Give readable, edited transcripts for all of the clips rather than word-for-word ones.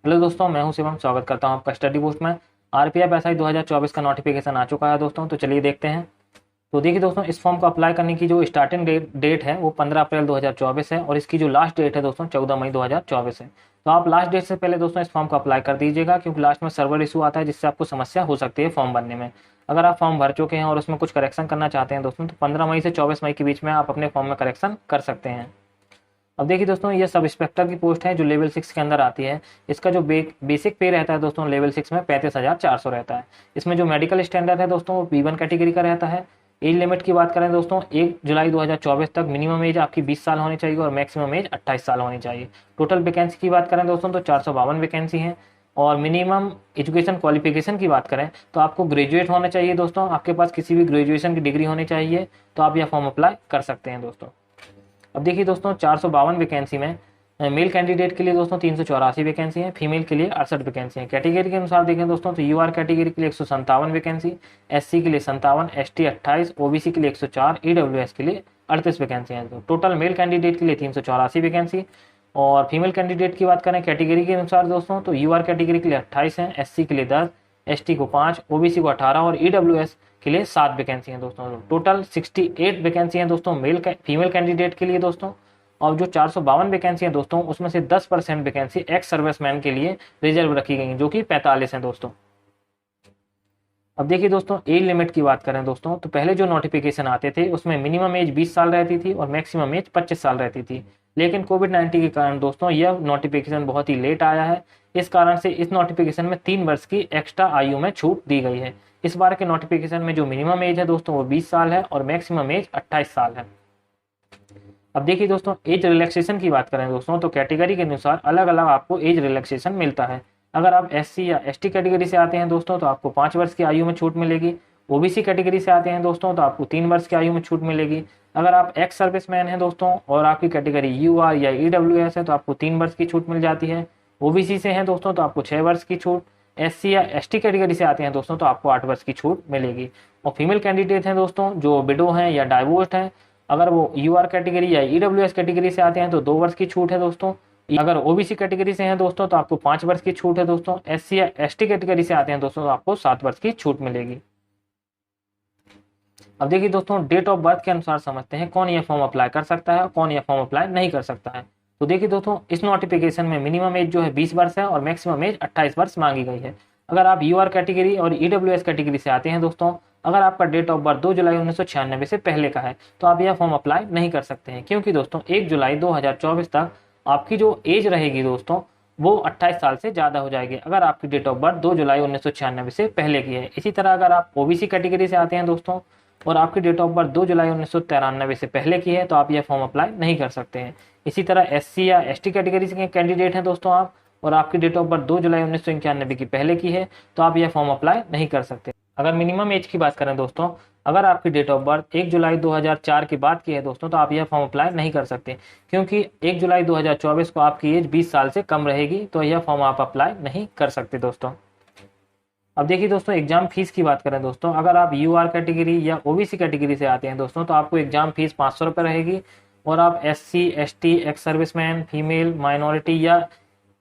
Hello दोस्तों, मैं हूं शिवम। स्वागत करता हूं आपका स्टडी बूस्ट में। आरपीएफ एसआई 2024 का नोटिफिकेशन आ चुका है दोस्तों, तो चलिए देखते हैं। तो देखिए दोस्तों, इस फॉर्म को अप्लाई करने की जो स्टार्टिंग डेट है वो 15 अप्रैल 2024 है और इसकी जो लास्ट डेट है दोस्तों 14 मई 2024 है। तो आप लास्ट डेट से पहले दोस्तों इस फॉर्म को अप्लाई कर दीजिएगा, क्योंकि लास्ट में सर्वर इशू आता है जिससे आपको समस्या हो सकती है फॉर्म भरने में। अगर आप फॉर्म भर चुके हैं और उसमें कुछ करेक्शन करना चाहते हैं दोस्तों, तो 15 मई से 24 मई के बीच में आप अपने फॉर्म में करेक्शन कर सकते हैं। अब देखिए दोस्तों, ये सब इंस्पेक्टर की पोस्ट है जो लेवल 6 के अंदर आती है। इसका जो बेसिक पे रहता है दोस्तों लेवल 6 में 35,400 रहता है। इसमें जो मेडिकल स्टैंडर्ड है दोस्तों वो B1 कैटेगरी का रहता है। एज लिमिट की बात करें दोस्तों, 1 जुलाई 2024 तक मिनिमम एज आपकी 20 साल होनी चाहिए और मैक्सिमम एज 28 साल होनी चाहिए। टोटल वैकेंसी की बात करें दोस्तों तो 452 वैकेंसी है। और मिनिमम एजुकेशन क्वालिफिकेशन की बात करें तो आपको ग्रेजुएट होना चाहिए दोस्तों, आपके पास किसी भी ग्रेजुएशन की डिग्री होनी चाहिए, तो आप यह फॉर्म अप्लाई कर सकते हैं दोस्तों। अब देखिए दोस्तों, 452 वैकेंसी में मेल कैंडिडेट के लिए दोस्तों 384 वैकेंसी है, फीमेल के लिए 68 वैकेंसी है। कैटेगरी के अनुसार देखें दोस्तों तो यूआर कैटेगरी के लिए 157 वैकेंसी, एससी के लिए 57, एसटी 28, ओबीसी के लिए 104, ईडब्ल्यूएस के लिए 38 वैकेंसी है। तो टोटल मेल कैंडिडेट के लिए 384 वैकेंसी। और फीमेल कैंडिडेट की बात करें कैटेगरी के अनुसार दोस्तों तो यूआर कैटेगरी के लिए 28 है, एससी के लिए 10, एसटी को 5, ओबीसी को 18 और ईडब्ल्यूएस के लिए 7 वैकेंसी हैं दोस्तों। टोटल 68 वैकेंसी हैं दोस्तों फीमेल कैंडिडेट के लिए दोस्तों। और जो 452 वैकेंसी हैं दोस्तों उसमें से 10% वैकेंसी एक्स सर्विसमैन के लिए रिजर्व रखी गई हैं, जो कि 45 हैं दोस्तों। अब देखिए दोस्तों, एज लिमिट की बात करें दोस्तों तो पहले जो नोटिफिकेशन आते थे उसमें मिनिमम एज 20 साल रहती थी और मैक्सिमम एज 25 साल रहती थी। लेकिन कोविड-19 के कारण दोस्तों यह नोटिफिकेशन बहुत ही लेट आया है। इस कारण से इस नोटिफिकेशन में 3 वर्ष की एक्स्ट्रा आयु में छूट दी गई है। इस बार के नोटिफिकेशन में जो मिनिमम एज है दोस्तों वो 20 साल है और मैक्सिमम एज 28 साल है। अब देखिए दोस्तों, एज रिलैक्सेशन की बात करें दोस्तों तो कैटेगरी के अनुसार अलग अलग आपको एज रिलैक्सेशन मिलता है। अगर आप एससी या एसटी कैटेगरी से आते हैं दोस्तों तो आपको 5 वर्ष की आयु में छूट मिलेगी। ओबीसी कैटेगरी से आते हैं दोस्तों तो आपको 3 वर्ष की आयु में छूट मिलेगी। अगर आप एक्स सर्विसमैन हैं दोस्तों और आपकी कैटेगरी यूआर या ईडब्ल्यूएस है तो आपको 3 वर्ष की छूट मिल जाती है। ओबीसी से हैं दोस्तों तो आपको 6 वर्ष की छूट। एससी या एसटी कैटेगरी से आते हैं दोस्तों तो आपको 8 वर्ष की छूट मिलेगी। और फीमेल कैंडिडेट हैं दोस्तों जो विडो हैं या डाइवोर्स्ड हैं, अगर वो यूआर कैटेगरी या ईडब्ल्यूएस कैटेगरी से आते हैं तो 2 वर्ष की छूट है दोस्तों। अगर ओबीसी कैटेगरी से हैं दोस्तों तो आपको 5 वर्ष की छूट है दोस्तों। एससी या एसटी कैटेगरी से आते हैं दोस्तों तो आपको 7 वर्ष की छूट मिलेगी। अब देखिए दोस्तों, डेट ऑफ बर्थ के अनुसार समझते हैं कौन यह फॉर्म अप्लाई कर सकता है और कौन यह फॉर्म अप्लाई नहीं कर सकता है। तो देखिए दोस्तों, इस नोटिफिकेशन में मिनिमम एज जो है 20 वर्ष है और मैक्सिमम एज 28 वर्ष मांगी गई है। अगर आप यूआर कैटेगरी और ईडब्ल्यूएस कैटेगरी से आते हैं दोस्तों, अगर आपका डेट ऑफ बर्थ 2 जुलाई 1996 से पहले का है तो आप यह फॉर्म अप्लाई नहीं कर सकते हैं, क्योंकि दोस्तों 1 जुलाई 2024 तक आपकी जो एज रहेगी दोस्तों वो 28 साल से ज़्यादा हो जाएगी, अगर आपकी डेट ऑफ बर्थ 2 जुलाई 1996 से पहले की है। इसी तरह अगर आप ओबीसी कैटेगरी से आते हैं दोस्तों और आपकी डेट ऑफ बर्थ 2 जुलाई 1993 से पहले की है तो आप यह फॉर्म अप्लाई नहीं कर सकते हैं। इसी तरह एससी या एसटी कैटेगरी के कैंडिडेट हैं दोस्तों आप, और आपकी डेट ऑफ बर्थ 2 जुलाई 1991 की पहले की है तो आप यह फॉर्म अप्लाई नहीं कर सकते। अगर मिनिमम एज की बात करें दोस्तों, अगर आपकी डेट ऑफ बर्थ 1 जुलाई 2004 के बाद की है दोस्तों तो आप यह फॉर्म अप्लाई नहीं कर सकते, क्योंकि 1 जुलाई 2024 को आपकी एज 20 साल से कम रहेगी, तो यह फॉर्म आप अप्लाई नहीं कर सकते दोस्तों। अब देखिए दोस्तों, एग्जाम फीस की बात करें दोस्तों, अगर आप यूआर कैटेगरी या ओबीसी कैटेगरी से आते हैं दोस्तों तो आपको एग्जाम फीस 500 रुपये रहेगी। और आप SC, ST, ex serviceman, female, minority या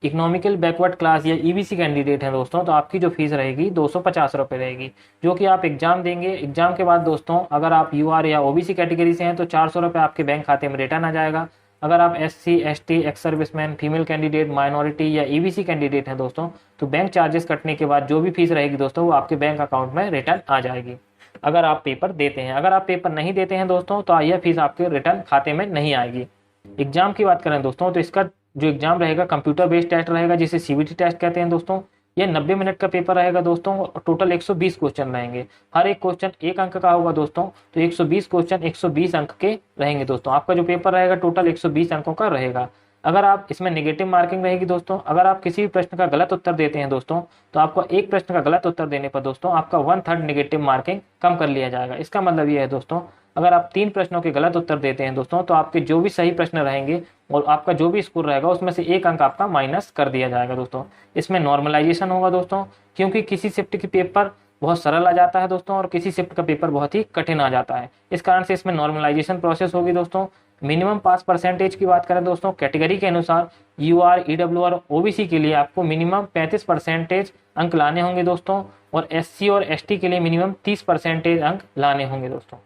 इकोनॉमिकल बैकवर्ड क्लास या ईबीसी कैंडिडेट हैं दोस्तों तो आपकी जो फीस रहेगी 250 रुपये रहेगी, जो कि आप एग्जाम देंगे। एग्जाम के बाद दोस्तों अगर आप यूआर या ओबीसी कैटेगरी से हैं तो 400 रुपये आपके बैंक खाते में रिटर्न आ जाएगा। अगर आप SC, ST, ex serviceman, female candidate, minority या ईबीसी कैंडिडेट हैं दोस्तों तो बैंक चार्जेस कटने के बाद जो भी फीस रहेगी दोस्तों वो आपके बैंक अकाउंट में रिटर्न आ जाएगी, अगर आप पेपर देते हैं। अगर आप पेपर नहीं देते हैं दोस्तों तो यह फीस आपके रिटर्न खाते में नहीं आएगी। एग्जाम की बात करें दोस्तों तो इसका जो एग्जाम रहेगा कंप्यूटर बेस्ड टेस्ट रहेगा, जिसे सीबीटी टेस्ट कहते हैं दोस्तों। ये 90 मिनट का पेपर रहेगा दोस्तों और टोटल 120 क्वेश्चन रहेंगे। हर एक क्वेश्चन 1 अंक का होगा दोस्तों, तो 120 क्वेश्चन 120 अंक के रहेंगे दोस्तों। आपका जो पेपर रहेगा टोटल 120 अंकों का रहेगा। अगर आप इसमें नेगेटिव मार्किंग रहेगी दोस्तों, अगर आप किसी भी प्रश्न का गलत उत्तर देते हैं दोस्तों तो आपका एक प्रश्न का गलत उत्तर देने पर दोस्तों आपका 1/3 नेगेटिव मार्किंग कम कर लिया जाएगा। इसका मतलब ये है दोस्तों, अगर आप 3 प्रश्नों के गलत उत्तर देते हैं दोस्तों तो आपके जो भी सही प्रश्न रहेंगे और आपका जो भी स्कोर रहेगा उसमें से 1 अंक आपका माइनस कर दिया जाएगा दोस्तों। इसमें नॉर्मलाइजेशन होगा दोस्तों, क्योंकि किसी शिफ्ट की पेपर बहुत सरल आ जाता है दोस्तों और किसी शिफ्ट का पेपर बहुत ही कठिन आ जाता है। इस कारण से इसमें नॉर्मलाइजेशन प्रोसेस होगी दोस्तों। मिनिमम पास परसेंटेज की बात करें दोस्तों, कैटेगरी के अनुसार यूआर, ईडब्ल्यू और ओबीसी के लिए आपको मिनिमम 35% अंक लाने होंगे दोस्तों, और एससी और एसटी के लिए मिनिमम 30% अंक लाने होंगे दोस्तों।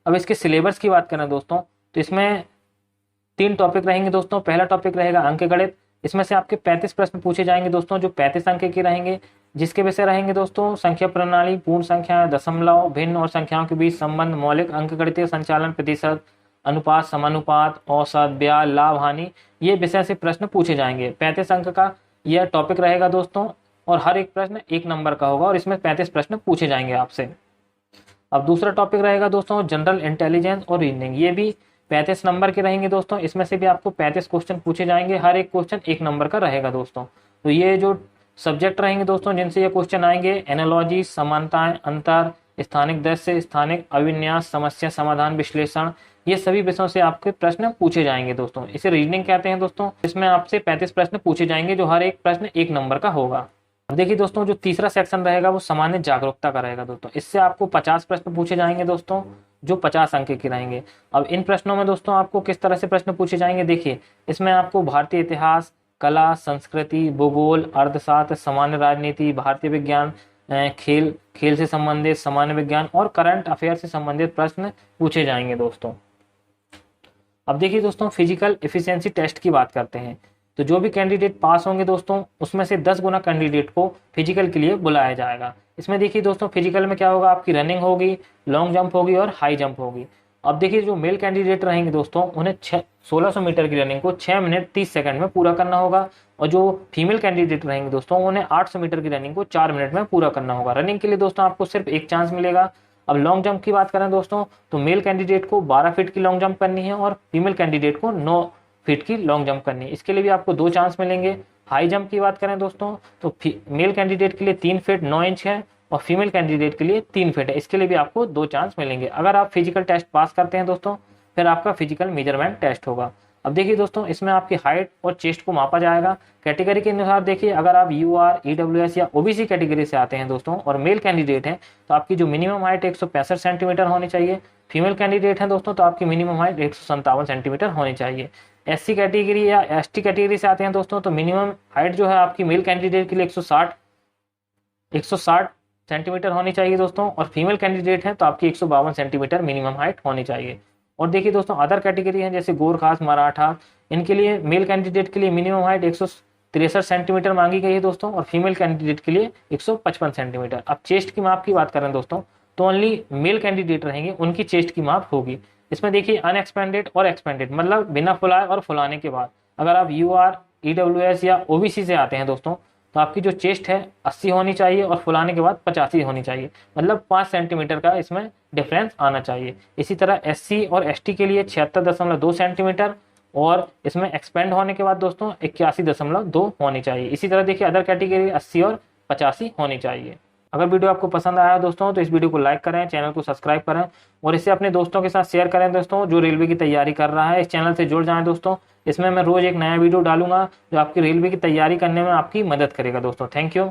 अब इसके सिलेबस की बात करें दोस्तों, तो इसमें 3 टॉपिक रहेंगे दोस्तों। पहला टॉपिक रहेगा अंक गणित, इसमें से आपके 35 प्रश्न पूछे जाएंगे दोस्तों, जो 35 अंक के रहेंगे, जिसके विषय रहेंगे दोस्तों संख्या प्रणाली, पूर्ण संख्या, दशमलव, भिन्न और संख्याओं के बीच संबंध, मौलिक अंकगणितीय संचालन, प्रतिशत, अनुपात, समानुपात, औसत, ब्याज, लाभ, हानि, ये विषय से प्रश्न पूछे जाएंगे। 35 अंक का यह टॉपिक रहेगा दोस्तों, और हर एक प्रश्न 1 नंबर का होगा, और इसमें 35 प्रश्न पूछे जाएंगे आपसे। अब दूसरा टॉपिक रहेगा दोस्तों जनरल इंटेलिजेंस और रीजनिंग, ये भी 35 नंबर के रहेंगे दोस्तों। इसमें से भी आपको 35 क्वेश्चन पूछे जाएंगे, हर एक क्वेश्चन 1 नंबर का रहेगा दोस्तों। तो ये जो सब्जेक्ट रहेंगे दोस्तों जिनसे ये क्वेश्चन आएंगे, एनालॉजी, समानताएं, अंतर, स्थानिक दृश्य, स्थानिक अभिन्यास, समस्या समाधान, विश्लेषण, ये सभी विषयों से आपके प्रश्न पूछे जाएंगे दोस्तों। इसे रीजनिंग कहते हैं दोस्तों। इसमें आपसे 35 प्रश्न पूछे जाएंगे, जो हर एक प्रश्न 1 नंबर का होगा। अब देखिए दोस्तों, जो तीसरा सेक्शन रहेगा वो सामान्य जागरूकता का रहेगा दोस्तों। इससे आपको 50 प्रश्न पूछे जाएंगे दोस्तों, जो 50 अंक के रहेंगे। अब इन प्रश्नों में दोस्तों आपको किस तरह से प्रश्न पूछे जाएंगे, देखिए इसमें आपको भारतीय इतिहास, कला, संस्कृति, भूगोल, अर्थशास्त्र, सामान्य राजनीति, भारतीय विज्ञान, खेल से संबंधित, सामान्य विज्ञान और करंट अफेयर से संबंधित प्रश्न पूछे जाएंगे दोस्तों। अब देखिए दोस्तों, फिजिकल एफिशिएंसी टेस्ट की बात करते हैं। तो जो भी कैंडिडेट पास होंगे दोस्तों, उसमें से 10 गुना कैंडिडेट को फिजिकल के लिए बुलाया जाएगा। इसमें देखिए दोस्तों, फिजिकल में क्या होगा, आपकी रनिंग होगी, लॉन्ग जंप होगी और हाई जंप होगी। अब देखिए, जो मेल कैंडिडेट रहेंगे दोस्तों, उन्हें 1600 मीटर की रनिंग को 6 मिनट 30 सेकंड में पूरा करना होगा, और जो फीमेल कैंडिडेट रहेंगे दोस्तों, उन्हें 800 मीटर की रनिंग को 4 मिनट में पूरा करना होगा। रनिंग के लिए दोस्तों आपको सिर्फ 1 चांस मिलेगा। अब लॉन्ग जंप की बात करें दोस्तों, तो मेल कैंडिडेट को 12 फीट की लॉन्ग जंप करनी है, और फीमेल कैंडिडेट को 9 फीट की लॉन्ग जंप करनी है। इसके लिए भी आपको 2 चांस मिलेंगे। हाई जंप की बात करें दोस्तों, तो मेल कैंडिडेट के लिए 3 फीट 9 इंच है, और फीमेल कैंडिडेट के लिए 3 फीट है। इसके लिए भी आपको 2 चांस मिलेंगे। अगर आप फिजिकल टेस्ट पास करते हैं दोस्तों, फिर आपका फिजिकल मेजरमेंट टेस्ट होगा। अब देखिए दोस्तों, इसमें आपकी हाइट और चेस्ट को मापा जाएगा कैटेगरी के अनुसार। देखिए, अगर आप यूआर, ईडब्ल्यूएस या ओबीसी कैटेगरी से आते हैं दोस्तों, और मेल कैंडिडेट हैं, तो आपकी जो मिनिमम हाइट 165 सेंटीमीटर होनी चाहिए। फीमेल कैंडिडेट हैं दोस्तों, तो आपकी मिनिमम हाइट 157 सेंटीमीटर होनी चाहिए। एससी कैटेगरी या एसटी कैटेगरी से आते हैं दोस्तों, तो मिनिमम हाइट जो है आपकी मेल कैंडिडेट के लिए 160 सेंटीमीटर होनी चाहिए दोस्तों, और फीमेल कैंडिडेट है तो आपकी 152 सेंटीमीटर मिनिमम हाइट होनी चाहिए। और देखिए दोस्तों, अदर कैटेगरी हैं जैसे गोरखास, मराठा, इनके लिए मेल कैंडिडेट के लिए मिनिमम हाइट 163 सेंटीमीटर मांगी गई है दोस्तों, और फीमेल कैंडिडेट के लिए 155 सेंटीमीटर। अब चेस्ट की माप की बात करें दोस्तों, तो ओनली मेल कैंडिडेट रहेंगे, उनकी चेस्ट की माप होगी। इसमें देखिए, अनएक्सपेंडेड और एक्सपेंडेड, मतलब बिना फुलाए और फुलाने के बाद। अगर आप यूआर, ईडब्ल्यूएस या ओबीसी से आते हैं दोस्तों, तो आपकी जो चेस्ट है 80 होनी चाहिए, और फुलाने के बाद 85 होनी चाहिए, मतलब 5 सेंटीमीटर का इसमें डिफरेंस आना चाहिए। इसी तरह एससी और एसटी के लिए 76.2 सेंटीमीटर, और इसमें एक्सपेंड होने के बाद दोस्तों 81.2 होनी चाहिए। इसी तरह देखिए, अदर कैटेगरी 80 और 85 होनी चाहिए। अगर वीडियो आपको पसंद आया दोस्तों, तो इस वीडियो को लाइक करें, चैनल को सब्सक्राइब करें, और इसे अपने दोस्तों के साथ शेयर करें दोस्तों, जो रेलवे की तैयारी कर रहा है। इस चैनल से जुड़ जाएं दोस्तों, इसमें मैं रोज एक नया वीडियो डालूंगा, जो आपकी रेलवे की तैयारी करने में आपकी मदद करेगा दोस्तों। Thank you.